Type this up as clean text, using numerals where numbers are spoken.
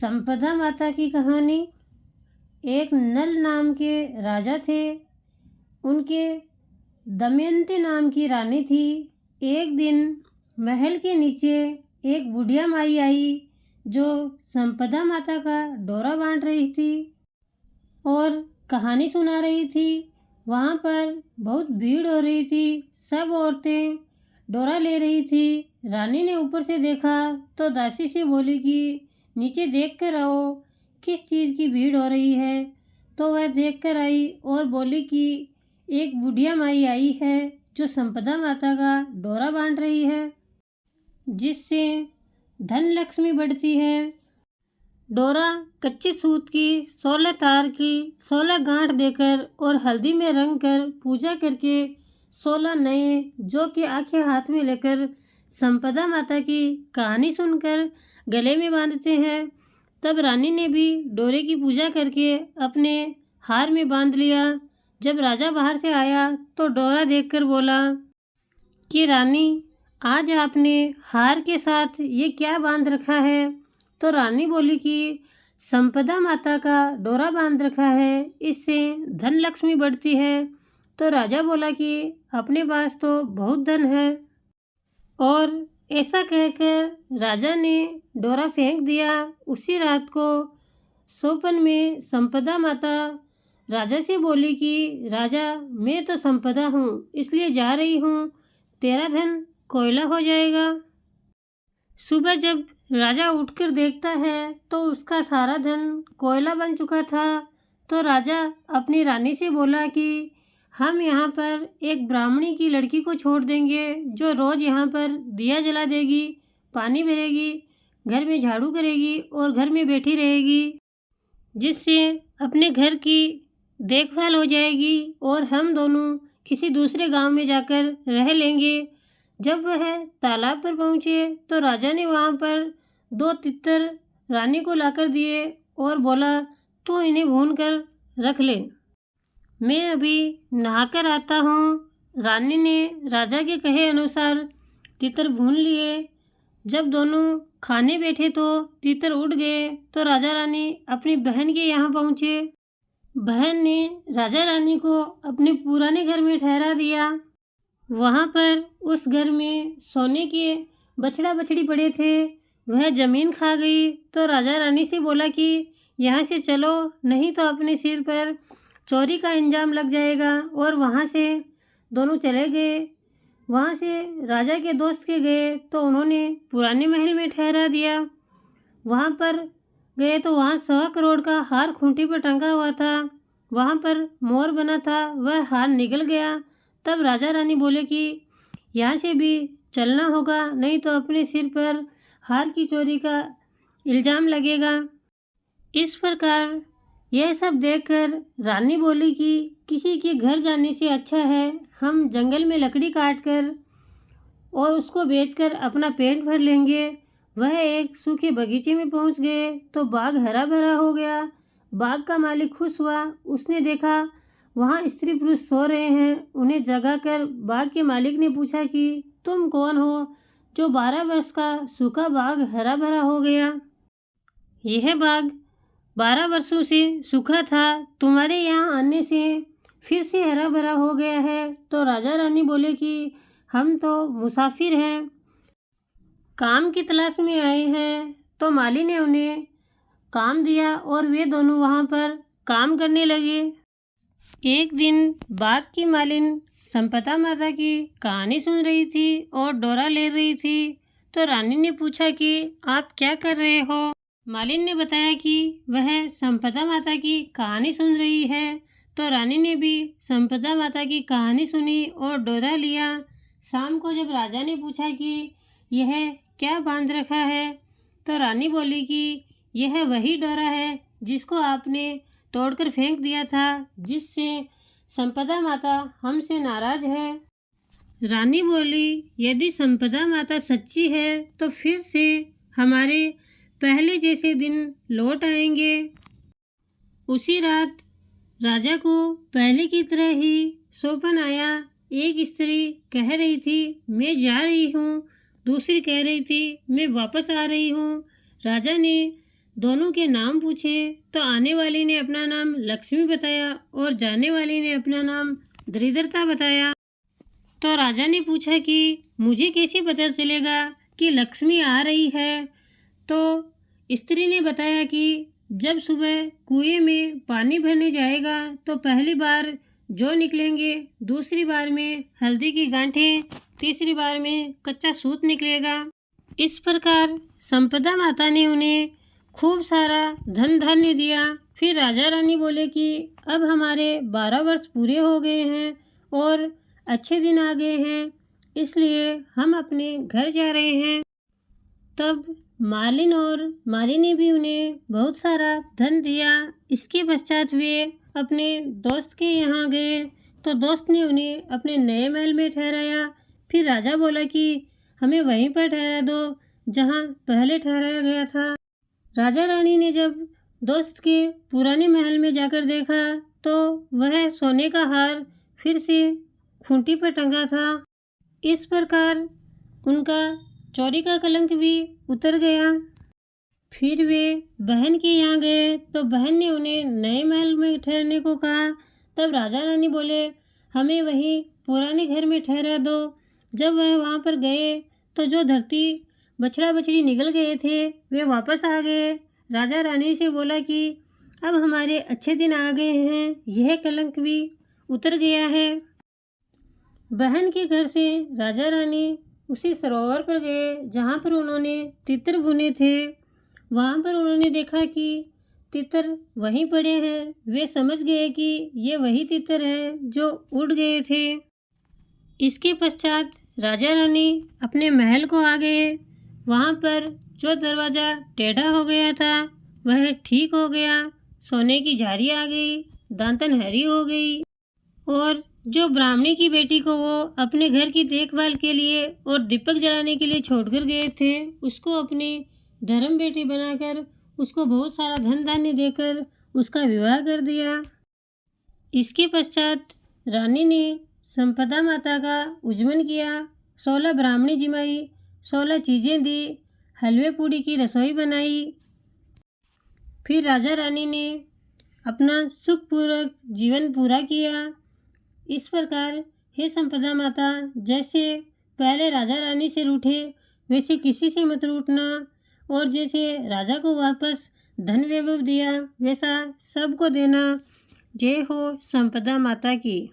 संपदा माता की कहानी। एक नल नाम के राजा थे। उनके दमयंती नाम की रानी थी। एक दिन महल के नीचे एक बुढ़िया माई आई जो संपदा माता का डोरा बांध रही थी और कहानी सुना रही थी। वहाँ पर बहुत भीड़ हो रही थी। सब औरतें डोरा ले रही थी। रानी ने ऊपर से देखा तो दासी से बोली कि नीचे देख कर आओ किस चीज़ की भीड़ हो रही है। तो वह देख कर आई और बोली कि एक बुढ़िया माई आई है जो संपदा माता का डोरा बांध रही है जिससे धन लक्ष्मी बढ़ती है। डोरा कच्चे सूत की 16 तार की 16 गांठ देकर और हल्दी में रंग कर पूजा करके 16 नए जो कि आंखें हाथ में लेकर संपदा माता की कहानी सुनकर गले में बांधते हैं। तब रानी ने भी डोरे की पूजा करके अपने हार में बांध लिया। जब राजा बाहर से आया तो डोरा देखकर बोला कि रानी, आज आपने हार के साथ ये क्या बांध रखा है। तो रानी बोली कि संपदा माता का डोरा बांध रखा है, इससे धन लक्ष्मी बढ़ती है। तो राजा बोला कि अपने पास तो बहुत धन है। और ऐसा कहकर राजा ने डोरा फेंक दिया। उसी रात को सोपन में संपदा माता राजा से बोली कि राजा, मैं तो संपदा हूँ इसलिए जा रही हूँ, तेरा धन कोयला हो जाएगा। सुबह जब राजा उठकर देखता है तो उसका सारा धन कोयला बन चुका था। तो राजा अपनी रानी से बोला कि हम यहाँ पर एक ब्राह्मणी की लड़की को छोड़ देंगे जो रोज़ यहाँ पर दिया जला देगी, पानी भरेगी, घर में झाड़ू करेगी और घर में बैठी रहेगी, जिससे अपने घर की देखभाल हो जाएगी और हम दोनों किसी दूसरे गांव में जाकर रह लेंगे। जब वह तालाब पर पहुँचे तो राजा ने वहाँ पर 2 तितर रानी को लाकर दिए और बोला, तू इन्हें भून कर रख ले, मैं अभी नहाकर आता हूँ। रानी ने राजा के कहे अनुसार तितर भून लिए। जब दोनों खाने बैठे तो तितर उड़ गए। तो राजा रानी अपनी बहन के यहाँ पहुँचे। बहन ने राजा रानी को अपने पुराने घर में ठहरा दिया। वहाँ पर उस घर में सोने के बछड़ा बछड़ी पड़े थे। वह ज़मीन खा गई। तो राजा रानी से बोला कि यहाँ से चलो, नहीं तो अपने सिर पर चोरी का इंजाम लग जाएगा। और वहाँ से दोनों चले गए। वहाँ से राजा के दोस्त के गए तो उन्होंने पुराने महल में ठहरा दिया। वहाँ पर गए तो वहाँ 100 करोड़ का हार खूंटी पर टंगा हुआ था। वहाँ पर मोर बना था, वह हार निकल गया। तब राजा रानी बोले कि यहाँ से भी चलना होगा, नहीं तो अपने सिर पर हार की चोरी का इल्ज़ाम लगेगा। इस प्रकार यह सब देखकर रानी बोली कि किसी के घर जाने से अच्छा है हम जंगल में लकड़ी काट कर और उसको बेचकर अपना पेट भर लेंगे। वह एक सूखे बगीचे में पहुंच गए तो बाग हरा भरा हो गया। बाग का मालिक खुश हुआ। उसने देखा वहाँ स्त्री पुरुष सो रहे हैं। उन्हें जगाकर बाग के मालिक ने पूछा कि तुम कौन हो जो 12 वर्ष का सूखा बाग हरा भरा हो गया। यह बाग 12 वर्षों से सूखा था, तुम्हारे यहाँ आने से फिर से हरा भरा हो गया है। तो राजा रानी बोले कि हम तो मुसाफिर हैं, काम की तलाश में आए हैं। तो माली ने उन्हें काम दिया और वे दोनों वहाँ पर काम करने लगे। एक दिन बाग की मालिन संपदा माता की कहानी सुन रही थी और डोरा ले रही थी। तो रानी ने पूछा कि आप क्या कर रहे हो। मालिन ने बताया कि वह संपदा माता की कहानी सुन रही है। तो रानी ने भी संपदा माता की कहानी सुनी और डोरा लिया। शाम को जब राजा ने पूछा कि यह क्या बांध रखा है, तो रानी बोली कि यह वही डोरा है जिसको आपने तोड़कर फेंक दिया था, जिससे संपदा माता हमसे नाराज है। रानी बोली, यदि संपदा माता सच्ची है तो फिर से हमारे पहले जैसे दिन लौट आएंगे। उसी रात राजा को पहले की तरह ही सौपन आया। एक स्त्री कह रही थी मैं जा रही हूँ, दूसरी कह रही थी मैं वापस आ रही हूँ। राजा ने दोनों के नाम पूछे तो आने वाली ने अपना नाम लक्ष्मी बताया और जाने वाली ने अपना नाम दरिद्रता बताया। तो राजा ने पूछा कि मुझे कैसे पता चलेगा कि लक्ष्मी आ रही है? तो स्त्री ने बताया कि जब सुबह कुएं में पानी भरने जाएगा तो पहली बार जौ निकलेंगे, दूसरी बार में हल्दी की गांठें, तीसरी बार में कच्चा सूत निकलेगा। इस प्रकार संपदा माता ने उन्हें खूब सारा धन धान्य दिया। फिर राजा रानी बोले कि अब हमारे 12 वर्ष पूरे हो गए हैं और अच्छे दिन आ गए हैं, इसलिए हम अपने घर जा रहे हैं। तब मालिन और मालिनी भी उन्हें बहुत सारा धन दिया। इसके पश्चात वे अपने दोस्त के यहाँ गए तो दोस्त ने उन्हें अपने नए महल में ठहराया। फिर राजा बोला कि हमें वहीं पर ठहरा दो जहाँ पहले ठहराया गया था। राजा रानी ने जब दोस्त के पुराने महल में जाकर देखा तो वह सोने का हार फिर से खूंटी पर टंगा था। इस प्रकार उनका चोरी का कलंक भी उतर गया। फिर वे बहन के यहाँ गए तो बहन ने उन्हें नए महल में ठहरने को कहा। तब राजा रानी बोले हमें वहीं पुराने घर में ठहरा दो। जब वह वहाँ पर गए तो जो धरती बछड़ा बछड़ी निकल गए थे वे वापस आ गए। राजा रानी से बोला कि अब हमारे अच्छे दिन आ गए हैं, यह कलंक भी उतर गया है। बहन के घर से राजा रानी उसी सरोवर पर गए जहाँ पर उन्होंने तितर बुने थे। वहाँ पर उन्होंने देखा कि तितर वहीं पड़े हैं। वे समझ गए कि ये वही तितर हैं जो उड़ गए थे। इसके पश्चात राजा रानी अपने महल को आ गए। वहाँ पर जो दरवाज़ा टेढ़ा हो गया था वह ठीक हो गया, सोने की झारी आ गई, दांतन हरी हो गई और जो ब्राह्मणी की बेटी को वो अपने घर की देखभाल के लिए और दीपक जलाने के लिए छोड़कर गए थे उसको अपनी धर्म बेटी बनाकर उसको बहुत सारा धन धान्य देकर उसका विवाह कर दिया। इसके पश्चात रानी ने संपदा माता का उज्जमन किया। 16 ब्राह्मणी जिमाई, 16 चीज़ें दी, हलवे पूड़ी की रसोई बनाई। फिर राजा रानी ने अपना सुखपूर्वक जीवन पूरा किया। इस प्रकार हे संपदा माता, जैसे पहले राजा रानी से रूठे वैसे किसी से मत रूठना और जैसे राजा को वापस धन वैभव दिया वैसा सबको देना। जय हो संपदा माता की।